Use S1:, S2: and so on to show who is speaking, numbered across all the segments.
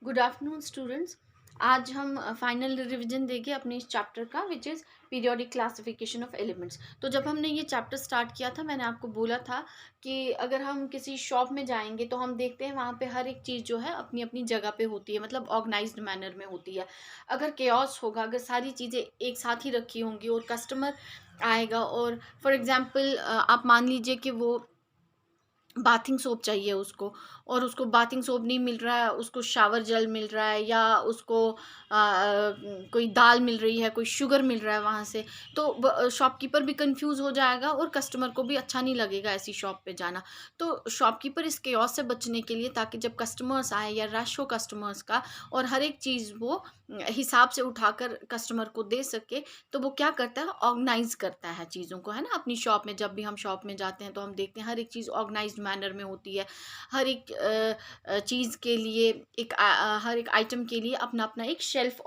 S1: Good afternoon students. आज हम final revision देंगे अपने इस चैप्टर का which is periodic classification of elements. तो जब हमने ये चैप्टर स्टार्ट किया था मैंने आपको बोला था कि अगर हम किसी शॉप में जाएंगे तो हम देखते हैं वहाँ पे हर एक चीज़ जो है अपनी अपनी जगह पे होती है, मतलब ऑर्गेनाइज्ड मैनर में होती है। अगर केओस होगा, अगर सारी चीज़ें एक साथ ही रखी होंगी और कस्टमर आएगा और फॉर एग्जांपल आप मान लीजिए कि वो बाथिंग सोप चाहिए उसको और उसको बाथिंग सोप नहीं मिल रहा है, उसको शावर जेल मिल रहा है या उसको कोई दाल मिल रही है, कोई शुगर मिल रहा है वहाँ से, तो शॉपकीपर भी कंफ्यूज हो जाएगा और कस्टमर को भी अच्छा नहीं लगेगा ऐसी शॉप पे जाना। तो शॉपकीपर इस केओस से बचने के लिए, ताकि जब कस्टमर्स आए या रश हो कस्टमर्स का और हर एक चीज़ वो हिसाब से उठाकर कस्टमर को दे सके, तो वो क्या करता है, ऑर्गेनाइज करता है चीज़ों को, है ना। अपनी शॉप में जब भी हम शॉप में जाते हैं तो हम देखते हैं हर एक चीज़ ऑर्गेनाइज्ड मैनर में होती है। हर एक चीज़ के लिए हर एक आइटम के लिए अपना अपना एक शेल्फ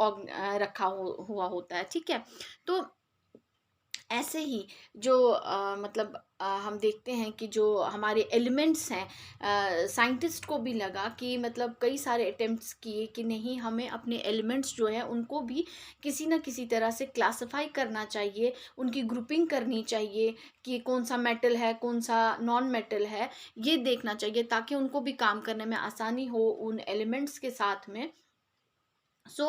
S1: रखा हुआ होता है, ठीक है। तो ऐसे ही जो मतलब हम देखते हैं कि जो हमारे एलिमेंट्स हैं, साइंटिस्ट को भी लगा कि मतलब कई सारे अटेम्प्ट्स किए कि नहीं, हमें अपने एलिमेंट्स जो है उनको भी किसी ना किसी तरह से क्लासिफाई करना चाहिए, उनकी ग्रुपिंग करनी चाहिए कि कौन सा मेटल है कौन सा नॉन मेटल है, ये देखना चाहिए ताकि उनको भी काम करने में आसानी हो उन एलिमेंट्स के साथ में। सो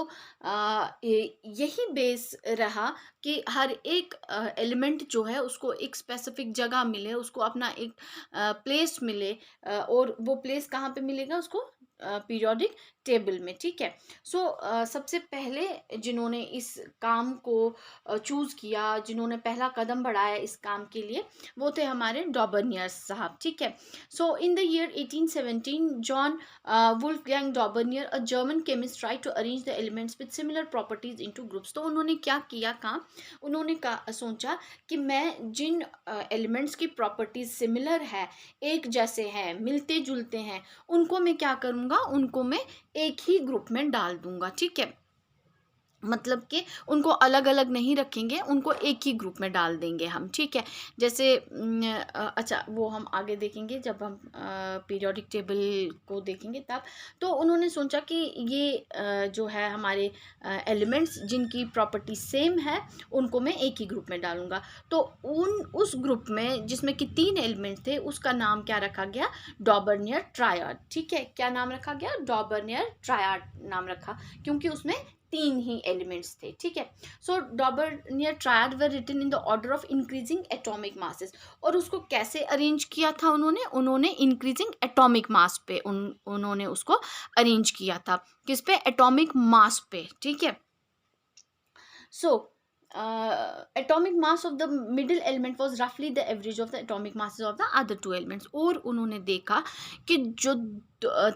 S1: यही बेस रहा कि हर एक एलिमेंट जो है उसको एक स्पेसिफिक जगह मिले, उसको अपना एक प्लेस मिले, और वो प्लेस कहाँ पे मिलेगा उसको, पीरियोडिक टेबल में, ठीक है। सो सबसे पहले जिन्होंने इस काम को चूज किया, जिन्होंने पहला कदम बढ़ाया इस काम के लिए, वो थे हमारे डॉबर्नियर साहब, ठीक है। So in the year 1817 John Wolfgang Daubernier, a German chemist, tried to arrange the elements with similar properties into groups. तो उन्होंने क्या किया काम, उन्होंने सोचा कि मैं जिन एलिमेंट्स की प्रॉपर्टीज सिमिलर है, एक जैसे हैं, मिलते जुलते हैं, उनको मैं क्या करूँगा, उनको मैं एक ही ग्रुप में डाल दूंगा, ठीक है। मतलब कि उनको अलग अलग नहीं रखेंगे, उनको एक ही ग्रुप में डाल देंगे हम, ठीक है। जैसे अच्छा, वो हम आगे देखेंगे जब हम पीरियोडिक टेबल को देखेंगे तब। तो उन्होंने सोचा कि ये जो है हमारे एलिमेंट्स जिनकी प्रॉपर्टी सेम है उनको मैं एक ही ग्रुप में डालूंगा। तो उस ग्रुप में जिसमें कि 3 एलिमेंट थे उसका नाम क्या रखा गया, डॉबर्नियर ट्रायड, ठीक है। क्या नाम रखा गया, डॉबर्नियर ट्रायड नाम रखा, क्योंकि उसमें 3 ही एलिमेंट्स थे, ठीक है। So Dobereiner triads were written in the order of increasing atomic masses. और उसको कैसे अरेंज किया था उन्होंने इंक्रीजिंग एटॉमिक मास पे उन्होंने उसको अरेंज किया था, किस पे, एटॉमिक मास पे, ठीक है। So, atomic mass of the middle element was roughly the average of the atomic masses of the other two elements. और उन्होंने देखा कि जो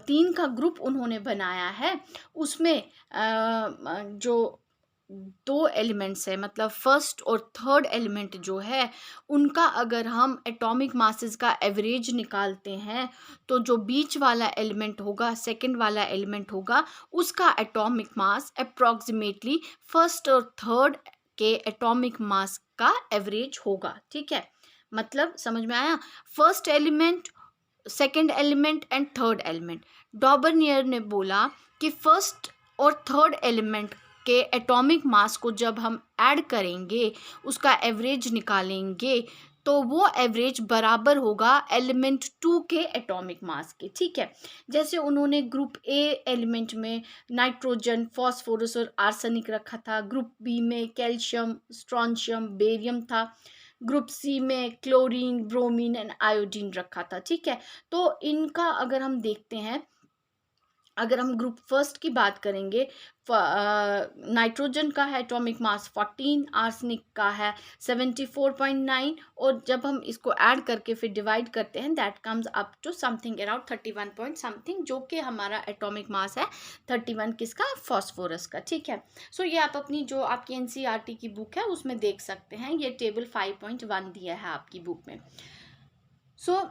S1: 3 का ग्रुप उन्होंने बनाया है उसमें जो 2 एलिमेंट्स है, मतलब फर्स्ट और थर्ड एलिमेंट जो है उनका अगर हम एटॉमिक मासेस का एवरेज निकालते हैं तो जो बीच वाला एलिमेंट होगा, सेकंड वाला एलिमेंट होगा, उसका एटॉमिक मास अप्रॉक्सीमेटली फर्स्ट और थर्ड के एटॉमिक मास का एवरेज होगा, ठीक है। मतलब समझ में आया, first element, second element and third element. डॉबर्नियर ने बोला कि फर्स्ट और थर्ड एलिमेंट के एटॉमिक मास को जब हम ऐड करेंगे, उसका एवरेज निकालेंगे, तो वो एवरेज बराबर होगा एलिमेंट 2 के एटॉमिक मास के, ठीक है। जैसे उन्होंने ग्रुप ए एलिमेंट में नाइट्रोजन, फॉस्फोरस और आर्सेनिक रखा था, ग्रुप बी में कैल्शियम, स्ट्रॉन्शियम, बेरियम था, ग्रुप सी में क्लोरीन, ब्रोमीन एंड आयोडीन रखा था, ठीक है। तो इनका अगर हम देखते हैं, अगर हम ग्रुप फर्स्ट की बात करेंगे, नाइट्रोजन का है एटॉमिक मास 14, आर्सेनिक का है 74.9, और जब हम इसको ऐड करके फिर डिवाइड करते हैं that comes up to something around 31 point something, जो कि हमारा एटॉमिक मास है 31 किसका, फॉस्फोरस का, ठीक है। सो ये आप अपनी जो आपकी एनसीईआरटी की बुक है उसमें देख सकते हैं, ये टेबल 5.1 दिया है आपकी बुक में। सो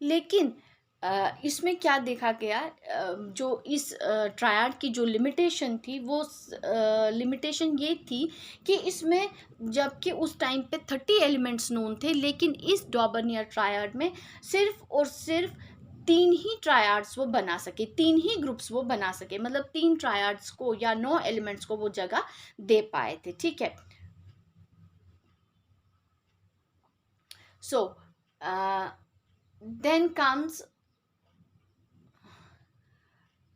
S1: लेकिन इसमें क्या देखा गया, जो इस ट्रायड की जो लिमिटेशन थी वो लिमिटेशन ये थी कि इसमें, जबकि उस टाइम पे 30 एलिमेंट्स नोन थे, लेकिन इस डॉबर्नियर ट्रायड में सिर्फ और सिर्फ तीन ही ट्रायड्स वो बना सके, तीन ही ग्रुप्स वो बना सके, मतलब तीन ट्रायड्स को या 9 एलिमेंट्स को वो जगह दे पाए थे, ठीक है। सो देन कम्स,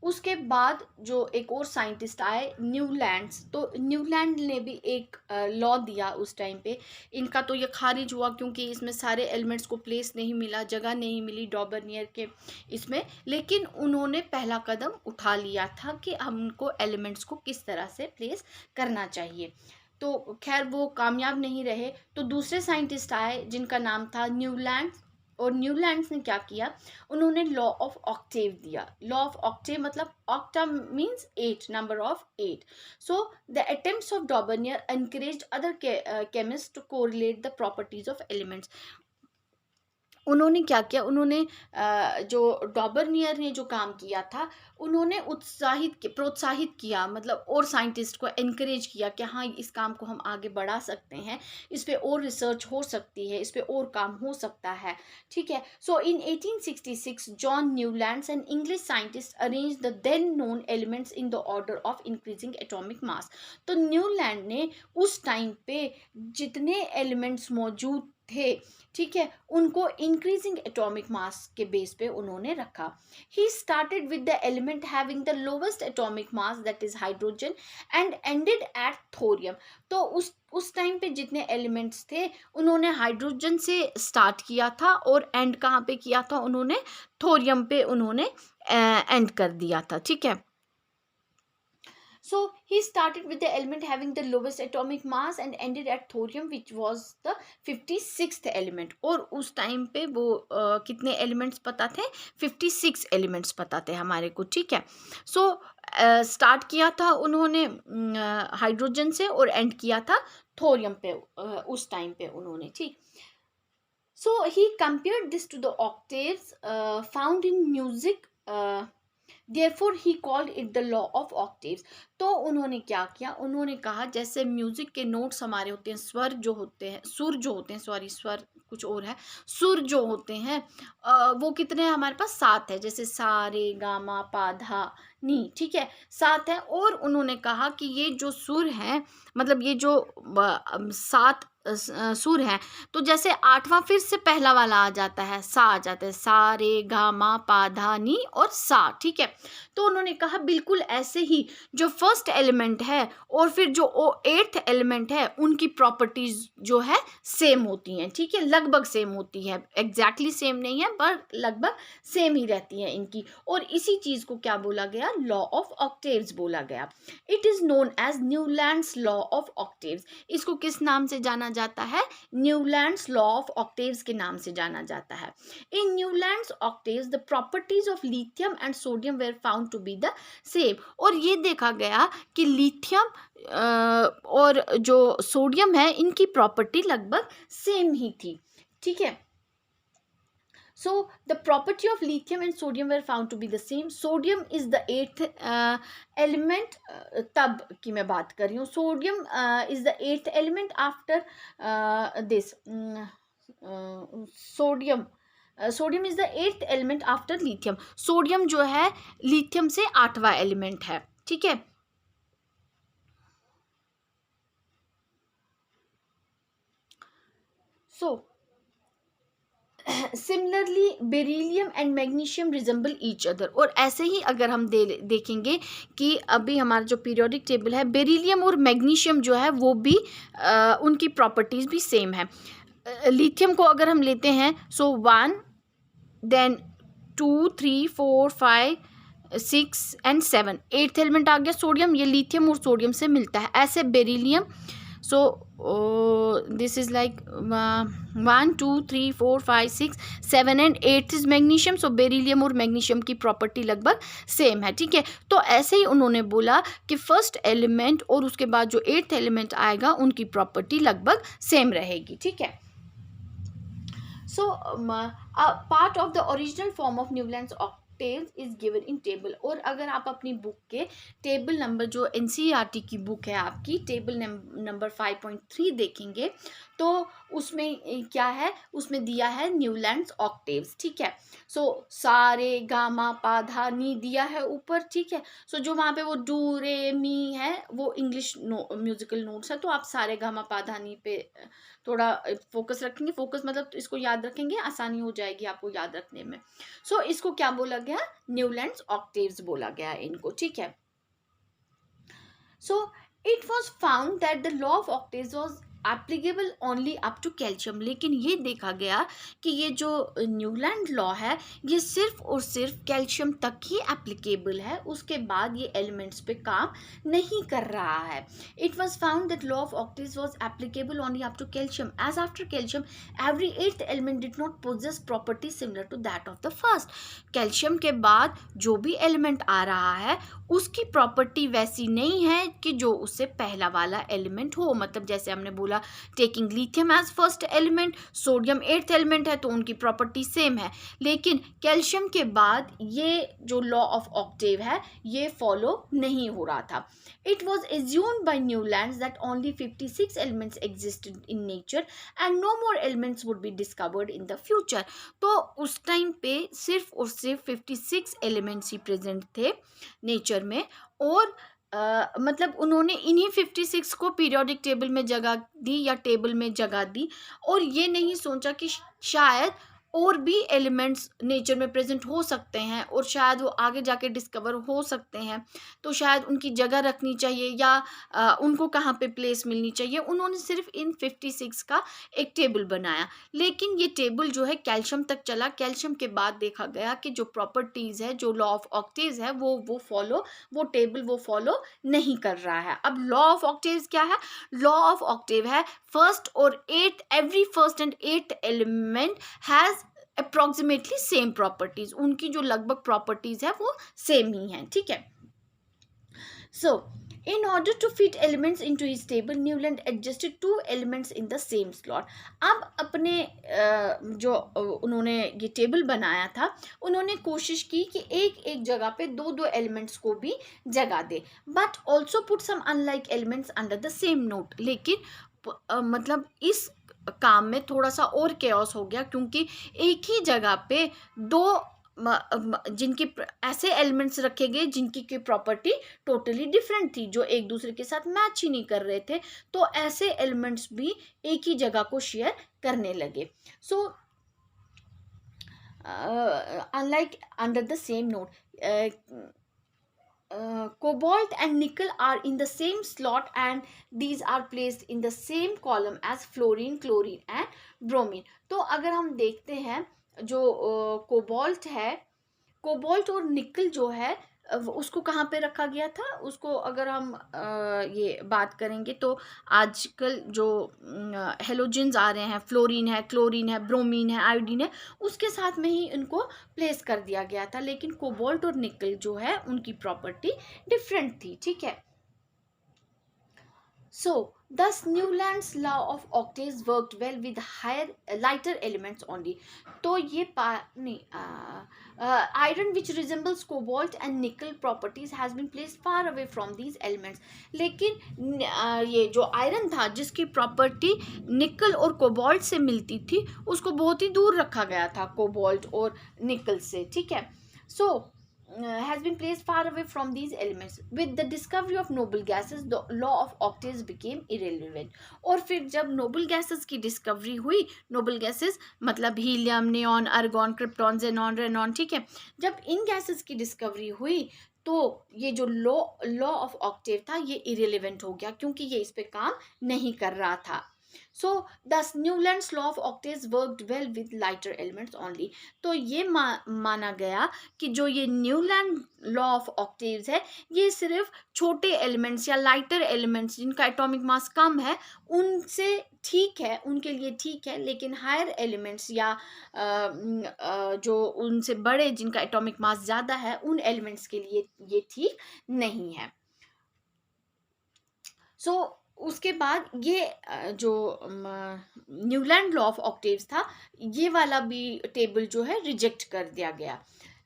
S1: उसके बाद जो एक और साइंटिस्ट आए न्यूलैंड्स, तो न्यूलैंड ने भी एक लॉ दिया उस टाइम पे। इनका तो ये खारिज हुआ क्योंकि इसमें सारे एलिमेंट्स को प्लेस नहीं मिला, जगह नहीं मिली डॉबर्नियर के इसमें, लेकिन उन्होंने पहला कदम उठा लिया था कि हमको एलिमेंट्स को किस तरह से प्लेस करना चाहिए। तो खैर वो कामयाब नहीं रहे, तो दूसरे साइंटिस्ट आए जिनका नाम था न्यूलैंड्स, और न्यूलैंड्स ने क्या किया, उन्होंने लॉ ऑफ ऑक्टेव दिया। लॉ ऑफ ऑक्टेव मतलब octa means 8, number of 8। So the attempts of Dobereiner encouraged other chemist to correlate the properties of elements. उन्होंने क्या किया, उन्होंने जो डॉबर्नियर ने जो काम किया था, उन्होंने प्रोत्साहित किया, मतलब और साइंटिस्ट को एनकरेज किया कि हाँ इस काम को हम आगे बढ़ा सकते हैं, इस पे और रिसर्च हो सकती है, इस पे और काम हो सकता है, ठीक है। So in 1866 John Newlands an English scientist arrange the then known elements in the order of increasing atomic mass. तो न्यूलैंड ने उस टाइम पे जितने एलिमेंट्स मौजूद थे, ठीक है, उनको इंक्रीजिंग एटॉमिक मास के बेस पे उन्होंने रखा। He started with the element having the lowest atomic mass that is hydrogen and ended at thorium. तो उस टाइम पे जितने एलिमेंट्स थे उन्होंने हाइड्रोजन से स्टार्ट किया था और एंड कहाँ पे किया था, उन्होंने थोरियम पे उन्होंने एंड कर दिया था, ठीक है। So he started with the element having the lowest atomic mass and ended at thorium which was the 56th element। और उस टाइम पे वो कितने एलिमेंट्स पता थे, 56 एलिमेंट्स पता थे हमारे को, ठीक है। सो स्टार्ट किया था उन्होंने हाइड्रोजन से और एंड किया था थोरियम पे उस टाइम पे उन्होंने, ठीक। So he compared this to the octaves found in music, therefore he called it the law of octaves। तो उन्होंने क्या किया, उन्होंने कहा जैसे म्यूजिक के नोट्स हमारे होते हैं, स्वर जो होते हैं, सुर जो होते हैं, सॉरी स्वर कुछ और है, सुर जो होते हैं वो कितने हमारे पास 7 है, जैसे सा रे गा मा पा धा नी, ठीक है, 7 है। और उन्होंने कहा कि ये जो सुर है, मतलब ये जो 7 सुर हैं, तो जैसे 8वां फिर से पहला वाला आ जाता है, सा आ जाता है, सा रे गा मा पा धा नी और सा, ठीक है। तो उन्होंने कहा बिल्कुल ऐसे ही जो फर्स्ट एलिमेंट है और फिर जो 8th एलिमेंट है उनकी प्रॉपर्टीज जो है सेम होती हैं, ठीक है, लगभग सेम होती है, एग्जैक्टली सेम नहीं है पर लगभग सेम ही रहती है इनकी। और इसी चीज को क्या बोला गया, लॉ ऑफ ऑक्टेव्स बोला गया। It is known as Newlands law of octaves. इसको किस नाम से जाना जाता है, न्यूलैंड्स लॉ ऑफ ऑक्टेव्स के नाम से जाना जाता है। In Newlands octaves the properties of lithium and sodium were found to be the same. और ये देखा गया कि लिथियम और जो सोडियम है इनकी प्रॉपर्टी लगभग सेम ही थी, ठीक है। So the property of lithium and sodium were found to be the same. Sodium is the 8th element, तब की मैं बात कर रही हूँ। Sodium is the 8th element after this sodium is the 8th element after lithium। Sodium जो है lithium से 8वां एलिमेंट है, ठीक है। So similarly beryllium and magnesium resemble each other. और ऐसे ही अगर हम देखेंगे कि अभी हमारा जो पीरियोडिक टेबल है, बेरिलियम और मैग्नीशियम जो है वो भी उनकी प्रॉपर्टीज भी सेम है। लिथियम को अगर हम लेते हैं, सो 1 देन 2 3 4 5 6 एंड 7, 8th एलिमेंट आ गया सोडियम, ये लिथियम और सोडियम से मिलता है। ऐसे beryllium, so this is like 1 2 3 4 5 6 7 and 8 is magnesium। so beryllium और मैग्नीशियम की प्रॉपर्टी लगभग सेम है, ठीक है। तो ऐसे ही उन्होंने बोला कि फर्स्ट एलिमेंट और उसके बाद जो 8th एलिमेंट आएगा उनकी प्रॉपर्टी लगभग सेम रहेगी, ठीक है। So a part of the original form of Newland's octaves is given in table। और अगर आप अपनी बुक के टेबल नंबर जो NCERT की बुक है आपकी, टेबल नंबर 5.3 देखेंगे तो उसमें क्या है, उसमें दिया है न्यूलैंड्स ऑक्टेव्स, ठीक है। सो सारे गामा पा धा नी दिया है ऊपर, ठीक है। सो जो वहाँ पे वो डू रे मी है वो इंग्लिश म्यूजिकल नोट्स है, तो आप सारे गामा पा धा नी पे थोड़ा फोकस रखेंगे। फोकस मतलब इसको याद रखेंगे, आसानी हो जाएगी आपको याद रखने में। सो इसको क्या बोला गया, न्यूलैंड्स ऑक्टेव्स बोला गया इनको, ठीक है। So it was found that the law of octaves was applicable only up to calcium, लेकिन ये देखा गया कि ये जो न्यूलैंड लॉ है ये सिर्फ और सिर्फ कैल्शियम तक ही एप्लीकेबल है, उसके बाद ये एलिमेंट्स पे काम नहीं कर रहा है। It was found that law of octaves was applicable only up to calcium, as after calcium every eighth element did not possess property similar to that of the first. Calcium के बाद जो भी एलिमेंट आ रहा है उसकी property वैसी नहीं है कि जो उससे पहला वाला एलिमेंट हो। मतलब जैसे हमने बोला taking lithium as first element, sodium eighth element है तो उनकी प्रॉपर्टी सेम है, लेकिन कैल्शियम के बाद ये जो लॉ ऑफ ऑक्टेव है ये फॉलो नहीं हो रहा था। It was assumed by Newlands that only 56 elements existed in nature and no more elements would be discovered in the future। तो उस टाइम पे सिर्फ और सिर्फ 56 एलिमेंट्स ही प्रेजेंट थे नेचर में, और मतलब उन्होंने इन्हीं 56 को पीरियोडिक टेबल में जगह दी या टेबल में जगह दी, और ये नहीं सोचा कि शायद और भी एलिमेंट्स नेचर में प्रेजेंट हो सकते हैं और शायद वो आगे जाके डिस्कवर हो सकते हैं, तो शायद उनकी जगह रखनी चाहिए या उनको कहाँ पे प्लेस मिलनी चाहिए। उन्होंने सिर्फ इन 56 का एक टेबल बनाया, लेकिन ये टेबल जो है कैल्शियम तक चला। कैल्शियम के बाद देखा गया कि जो प्रॉपर्टीज़ है, जो लॉ ऑफ ऑक्टेव्स है वो टेबल वो फॉलो नहीं कर रहा है। अब लॉ ऑफ ऑक्टेव्स क्या है, लॉ ऑफ ऑक्टेव है फर्स्ट और eight, every first and eight element has approximately same properties, उनकी जो लगभग प्रॉपर्टीज है वो सेम ही हैं, ठीक है। सो in order to fit elements into his table, Newland adjusted 2 elements in the same slot। अब अपने जो उन्होंने ये टेबल बनाया था, उन्होंने कोशिश की कि एक एक जगह पे दो दो एलिमेंट्स को भी जगह दे, but also put some unlike elements under the same note. लेकिन मतलब इस काम में थोड़ा सा और केओस हो गया, क्योंकि एक ही जगह पे दो जिनकी ऐसे एलिमेंट्स रखे गए जिनकी की प्रॉपर्टी टोटली डिफरेंट थी, जो एक दूसरे के साथ मैच ही नहीं कर रहे थे, तो ऐसे एलिमेंट्स भी एक ही जगह को शेयर करने लगे। So unlike under the same note, cobalt and nickel are in the same slot and these are placed in the same column as fluorine, chlorine and bromine। तो अगर हम देखते हैं जो कोबाल्ट है, कोबाल्ट और निकल जो है उसको कहाँ पे रखा गया था, उसको अगर हम ये बात करेंगे तो आजकल जो हेलोजेंस आ रहे हैं, फ्लोरीन है, क्लोरीन है, ब्रोमीन है, आयोडीन है, उसके साथ में ही इनको प्लेस कर दिया गया था। लेकिन कोबाल्ट और निकल जो है उनकी प्रॉपर्टी डिफरेंट थी, ठीक है। So thus Newland's law of octaves worked well with lighter elements only। तो ये iron which resembles cobalt and nickel properties has been placed far away from these elements। लेकिन ये जो आयरन था जिसकी प्रॉपर्टी निकल और कोबाल्ट से मिलती थी, उसको बहुत ही दूर रखा गया था कोबाल्ट और निकल से, ठीक है। So has been placed far away from these elements। With the discovery of noble gases, the law of octaves became irrelevant। और फिर जब नोबल गैसेस की डिस्कवरी हुई, नोबल गैसेस मतलब helium, neon, argon, krypton, xenon, radon, ठीक है, जब इन gases की डिस्कवरी हुई तो ये जो लॉ ऑफ ऑक्टेव था ये इरेलीवेंट हो गया, क्योंकि ये इस पे काम नहीं कर रहा था। So thus Newland's law of octaves worked well with lighter elements only। तो ये माना गया कि जो ये न्यूलैंड लॉ ऑफ ऑक्टेव्स है ये सिर्फ छोटे एलिमेंट्स या लाइटर एलिमेंट्स जिनका एटॉमिक मास कम है उनसे ठीक है, उनके लिए ठीक है, लेकिन हायर एलिमेंट्स या जो उनसे बड़े जिनका एटॉमिक मास ज़्यादा है उन एलिमेंट्स के लिए ये ठीक नहीं है। सो उसके बाद ये जो न्यूलैंड लॉ ऑफ ऑक्टेव्स था ये वाला भी टेबल जो है रिजेक्ट कर दिया गया।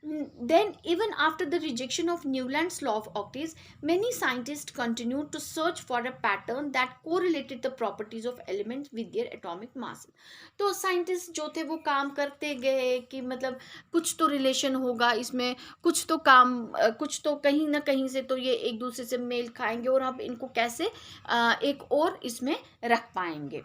S1: Then, even after the rejection of Newland's law of octaves, many scientists continued to search for a pattern that correlated the properties of elements with their atomic mass. तो साइंटिस्ट जो थे वो काम करते गए कि मतलब कुछ तो रिलेशन होगा इसमें, कुछ तो कहीं ना कहीं से तो ये एक दूसरे से मेल खाएंगे और हम इनको कैसे एक और इसमें रख पाएंगे.